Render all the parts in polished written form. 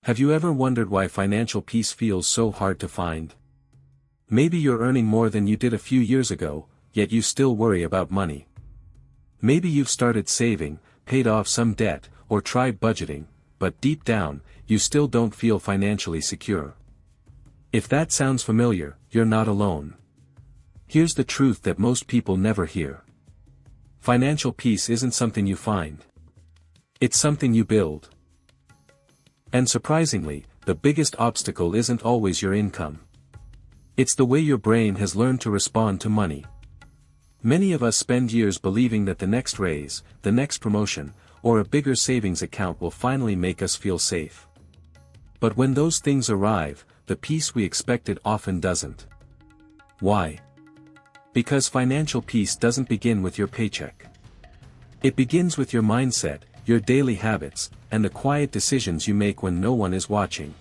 Have you ever wondered why financial peace feels so hard to find? Maybe you're earning more than you did a few years ago, yet you still worry about money. Maybe you've started saving, paid off some debt, or tried budgeting, but deep down, you still don't feel financially secure. If that sounds familiar, you're not alone. Here's the truth that most people never hear. Financial peace isn't something you find. It's something you build. And surprisingly, the biggest obstacle isn't always your income. It's the way your brain has learned to respond to money. Many of us spend years believing that the next raise, the next promotion, or a bigger savings account will finally make us feel safe. But when those things arrive, the peace we expected often doesn't. Why? Because financial peace doesn't begin with your paycheck. It begins with your mindset, your daily habits, and the quiet decisions you make when no one is watching.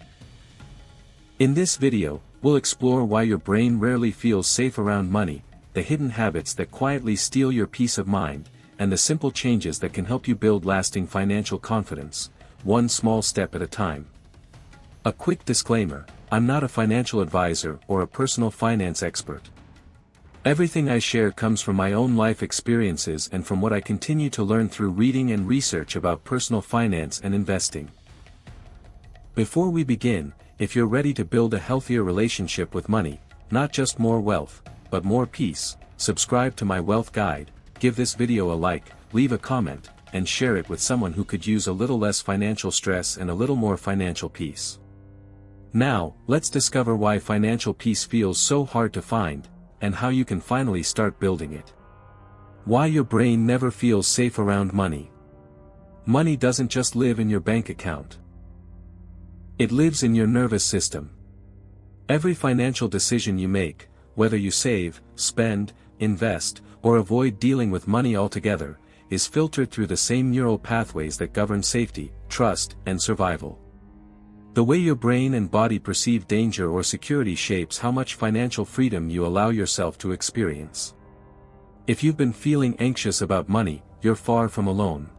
In this video, we'll explore why your brain rarely feels safe around money, the hidden habits that quietly steal your peace of mind, and the simple changes that can help you build lasting financial confidence, one small step at a time. A quick disclaimer: I'm not a financial advisor or a personal finance expert. Everything I share comes from my own life experiences and from what I continue to learn through reading and research about personal finance and investing. Before we begin, if you're ready to build a healthier relationship with money, not just more wealth, but more peace, subscribe to my wealth guide, give this video a like, leave a comment, and share it with someone who could use a little less financial stress and a little more financial peace. Now, let's discover why financial peace feels so hard to find, and how you can finally start building it. Why your brain never feels safe around money. Money doesn't just live in your bank account. It lives in your nervous system. Every financial decision you make, whether you save, spend, invest, or avoid dealing with money altogether, is filtered through the same neural pathways that govern safety, trust, and survival. The way your brain and body perceive danger or security shapes how much financial freedom you allow yourself to experience. If you've been feeling anxious about money, you're far from alone.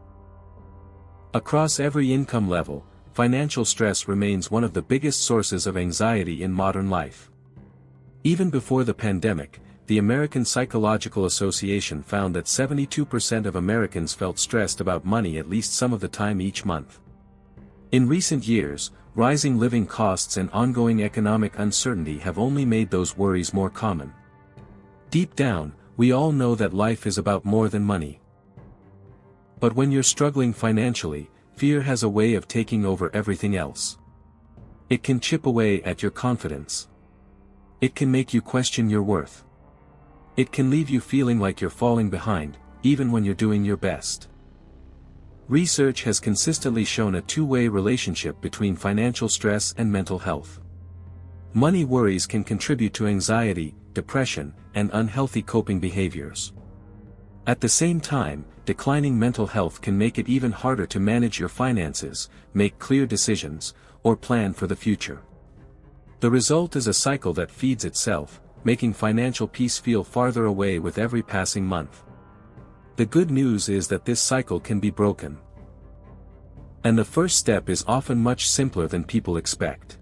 Across every income level, financial stress remains one of the biggest sources of anxiety in modern life. Even before the pandemic, the American Psychological Association found that 72% of Americans felt stressed about money at least some of the time each month. In recent years, rising living costs and ongoing economic uncertainty have only made those worries more common. Deep down, we all know that life is about more than money. But when you're struggling financially, fear has a way of taking over everything else. It can chip away at your confidence. It can make you question your worth. It can leave you feeling like you're falling behind, even when you're doing your best. Research has consistently shown a two-way relationship between financial stress and mental health. Money worries can contribute to anxiety, depression, and unhealthy coping behaviors. At the same time, declining mental health can make it even harder to manage your finances, make clear decisions, or plan for the future. The result is a cycle that feeds itself, making financial peace feel farther away with every passing month. The good news is that this cycle can be broken. And the first step is often much simpler than people expect.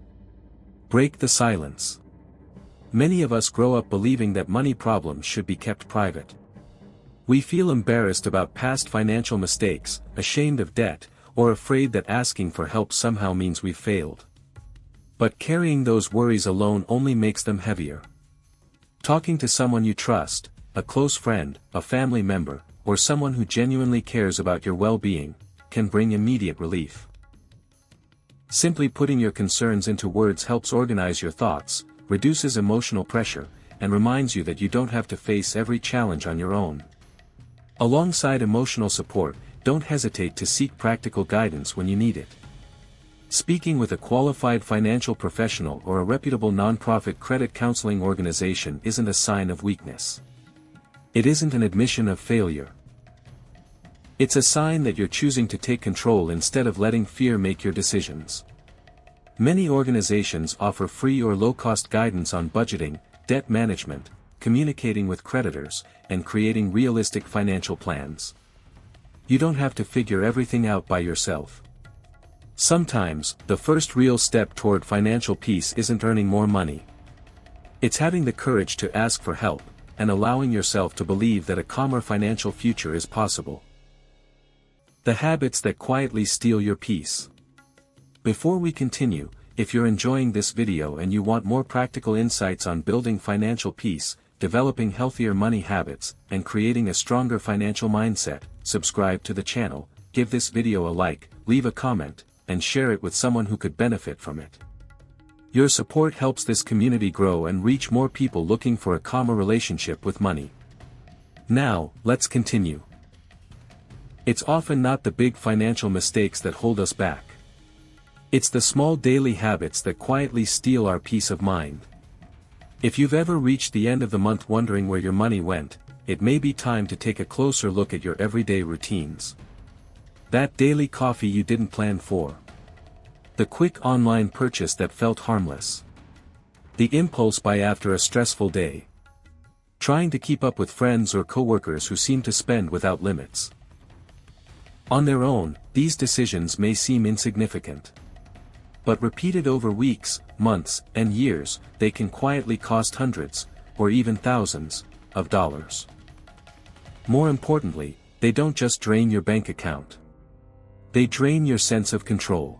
Break the silence. Many of us grow up believing that money problems should be kept private. We feel embarrassed about past financial mistakes, ashamed of debt, or afraid that asking for help somehow means we've failed. But carrying those worries alone only makes them heavier. Talking to someone you trust, a close friend, a family member, or someone who genuinely cares about your well-being, can bring immediate relief. Simply putting your concerns into words helps organize your thoughts, reduces emotional pressure, and reminds you that you don't have to face every challenge on your own. Alongside emotional support, don't hesitate to seek practical guidance when you need it. Speaking with a qualified financial professional or a reputable nonprofit credit counseling organization isn't a sign of weakness. It isn't an admission of failure. It's a sign that you're choosing to take control instead of letting fear make your decisions. Many organizations offer free or low-cost guidance on budgeting, debt management, communicating with creditors, and creating realistic financial plans. You don't have to figure everything out by yourself. Sometimes, the first real step toward financial peace isn't earning more money. It's having the courage to ask for help, and allowing yourself to believe that a calmer financial future is possible. The habits that quietly steal your peace. Before we continue, if you're enjoying this video and you want more practical insights on building financial peace, developing healthier money habits, and creating a stronger financial mindset, subscribe to the channel, give this video a like, leave a comment, and share it with someone who could benefit from it. Your support helps this community grow and reach more people looking for a calmer relationship with money. Now, let's continue. It's often not the big financial mistakes that hold us back. It's the small daily habits that quietly steal our peace of mind. If you've ever reached the end of the month wondering where your money went, it may be time to take a closer look at your everyday routines. That daily coffee you didn't plan for. The quick online purchase that felt harmless. The impulse buy after a stressful day. Trying to keep up with friends or coworkers who seem to spend without limits. On their own, these decisions may seem insignificant. But repeated over weeks, months, and years, they can quietly cost hundreds, or even thousands, of dollars. More importantly, they don't just drain your bank account. They drain your sense of control.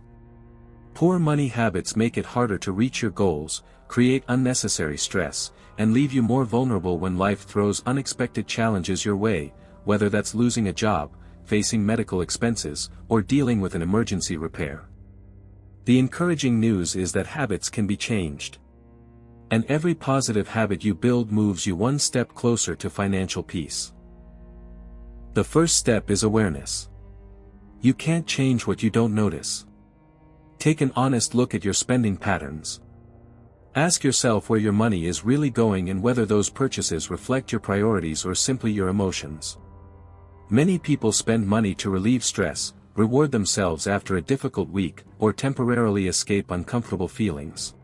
Poor money habits make it harder to reach your goals, create unnecessary stress, and leave you more vulnerable when life throws unexpected challenges your way, whether that's losing a job, facing medical expenses, or dealing with an emergency repair. The encouraging news is that habits can be changed. And every positive habit you build moves you one step closer to financial peace. The first step is awareness. You can't change what you don't notice. Take an honest look at your spending patterns. Ask yourself where your money is really going and whether those purchases reflect your priorities or simply your emotions. Many people spend money to relieve stress, reward themselves after a difficult week, or temporarily escape uncomfortable feelings.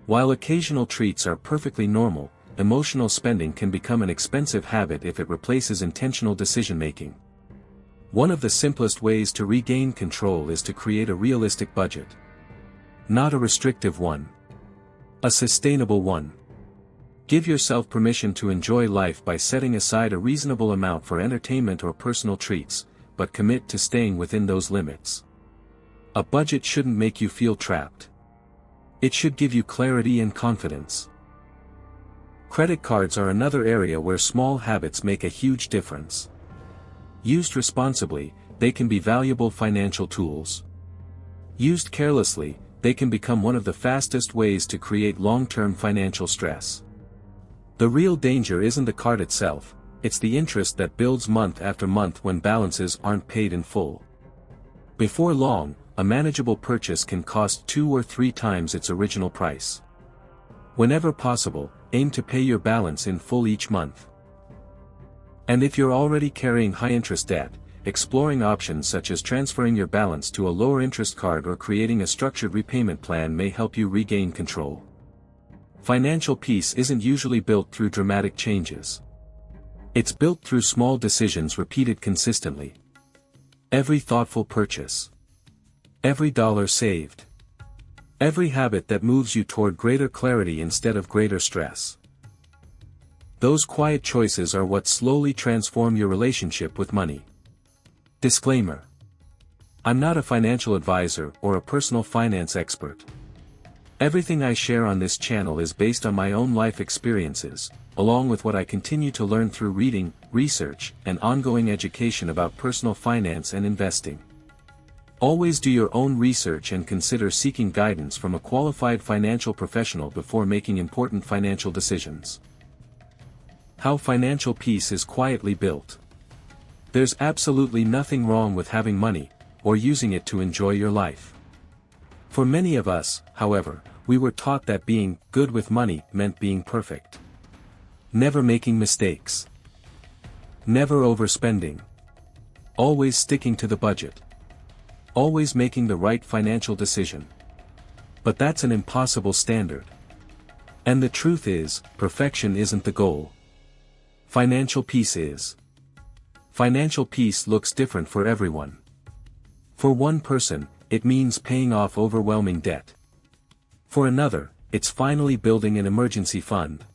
While occasional treats are perfectly normal, emotional spending can become an expensive habit if it replaces intentional decision-making. One of the simplest ways to regain control is to create a realistic budget. Not a restrictive one. A sustainable one. Give yourself permission to enjoy life by setting aside a reasonable amount for entertainment or personal treats, but commit to staying within those limits. A budget shouldn't make you feel trapped. It should give you clarity and confidence. Credit cards are another area where small habits make a huge difference. Used responsibly, they can be valuable financial tools. Used carelessly, they can become one of the fastest ways to create long-term financial stress. The real danger isn't the card itself, it's the interest that builds month after month when balances aren't paid in full. Before long, a manageable purchase can cost 2 or 3 times its original price. Whenever possible, aim to pay your balance in full each month. And if you're already carrying high-interest debt, exploring options such as transferring your balance to a lower-interest card or creating a structured repayment plan may help you regain control. Financial peace isn't usually built through dramatic changes. It's built through small decisions repeated consistently. Every thoughtful purchase. Every dollar saved. Every habit that moves you toward greater clarity instead of greater stress. Those quiet choices are what slowly transform your relationship with money. Disclaimer. I'm not a financial advisor or a personal finance expert. Everything I share on this channel is based on my own life experiences, along with what I continue to learn through reading, research, and ongoing education about personal finance and investing. Always do your own research and consider seeking guidance from a qualified financial professional before making important financial decisions. How financial peace is quietly built. There's absolutely nothing wrong with having money, or using it to enjoy your life. For many of us, however, we were taught that being good with money meant being perfect. Never making mistakes. Never overspending. Always sticking to the budget. Always making the right financial decision. But that's an impossible standard. And the truth is, perfection isn't the goal. Financial peace is. Financial peace looks different for everyone. For one person, it means paying off overwhelming debt. For another, it's finally building an emergency fund.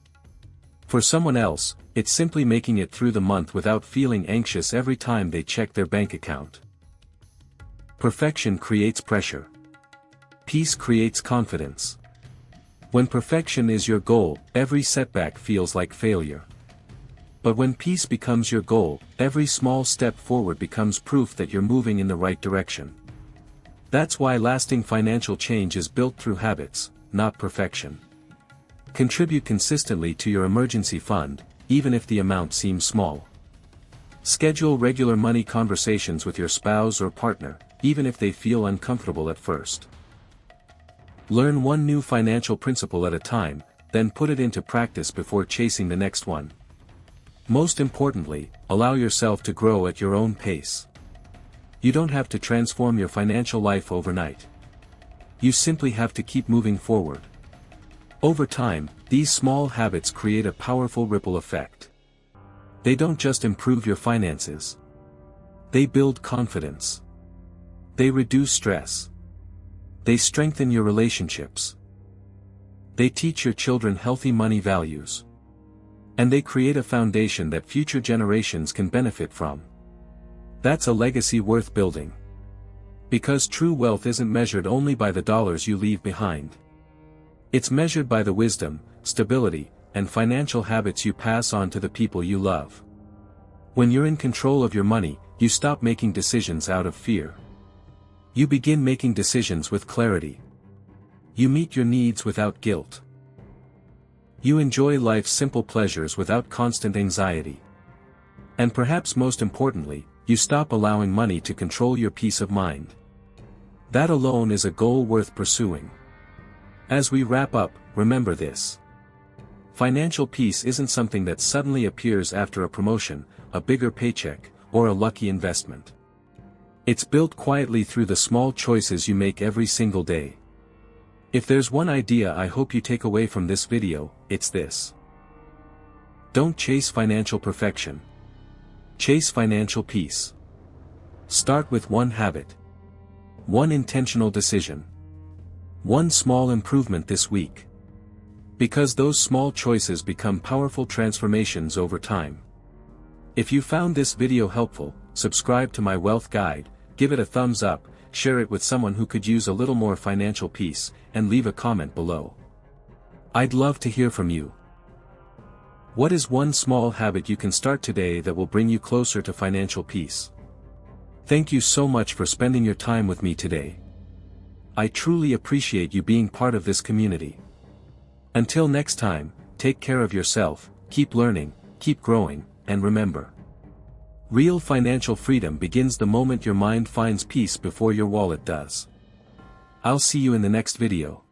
For someone else, it's simply making it through the month without feeling anxious every time they check their bank account. Perfection creates pressure. Peace creates confidence. When perfection is your goal, every setback feels like failure. But when peace becomes your goal, every small step forward becomes proof that you're moving in the right direction. That's why lasting financial change is built through habits, not perfection. Contribute consistently to your emergency fund, even if the amount seems small. Schedule regular money conversations with your spouse or partner, even if they feel uncomfortable at first. Learn one new financial principle at a time, then put it into practice before chasing the next one. Most importantly, allow yourself to grow at your own pace. You don't have to transform your financial life overnight. You simply have to keep moving forward. Over time, these small habits create a powerful ripple effect. They don't just improve your finances. They build confidence. They reduce stress. They strengthen your relationships. They teach your children healthy money values. And they create a foundation that future generations can benefit from. That's a legacy worth building. Because true wealth isn't measured only by the dollars you leave behind. It's measured by the wisdom, stability, and financial habits you pass on to the people you love. When you're in control of your money, you stop making decisions out of fear. You begin making decisions with clarity. You meet your needs without guilt. You enjoy life's simple pleasures without constant anxiety. And perhaps most importantly, you stop allowing money to control your peace of mind. That alone is a goal worth pursuing. As we wrap up, remember this. Financial peace isn't something that suddenly appears after a promotion, a bigger paycheck, or a lucky investment. It's built quietly through the small choices you make every single day. If there's one idea I hope you take away from this video, it's this. Don't chase financial perfection. Chase financial peace. Start with one habit. One intentional decision. One small improvement this week. Because those small choices become powerful transformations over time. If you found this video helpful, subscribe to my wealth guide, give it a thumbs up, share it with someone who could use a little more financial peace, and leave a comment below. I'd love to hear from you. What is one small habit you can start today that will bring you closer to financial peace? Thank you so much for spending your time with me today. I truly appreciate you being part of this community. Until next time, take care of yourself, keep learning, keep growing, and remember. Real financial freedom begins the moment your mind finds peace before your wallet does. I'll see you in the next video.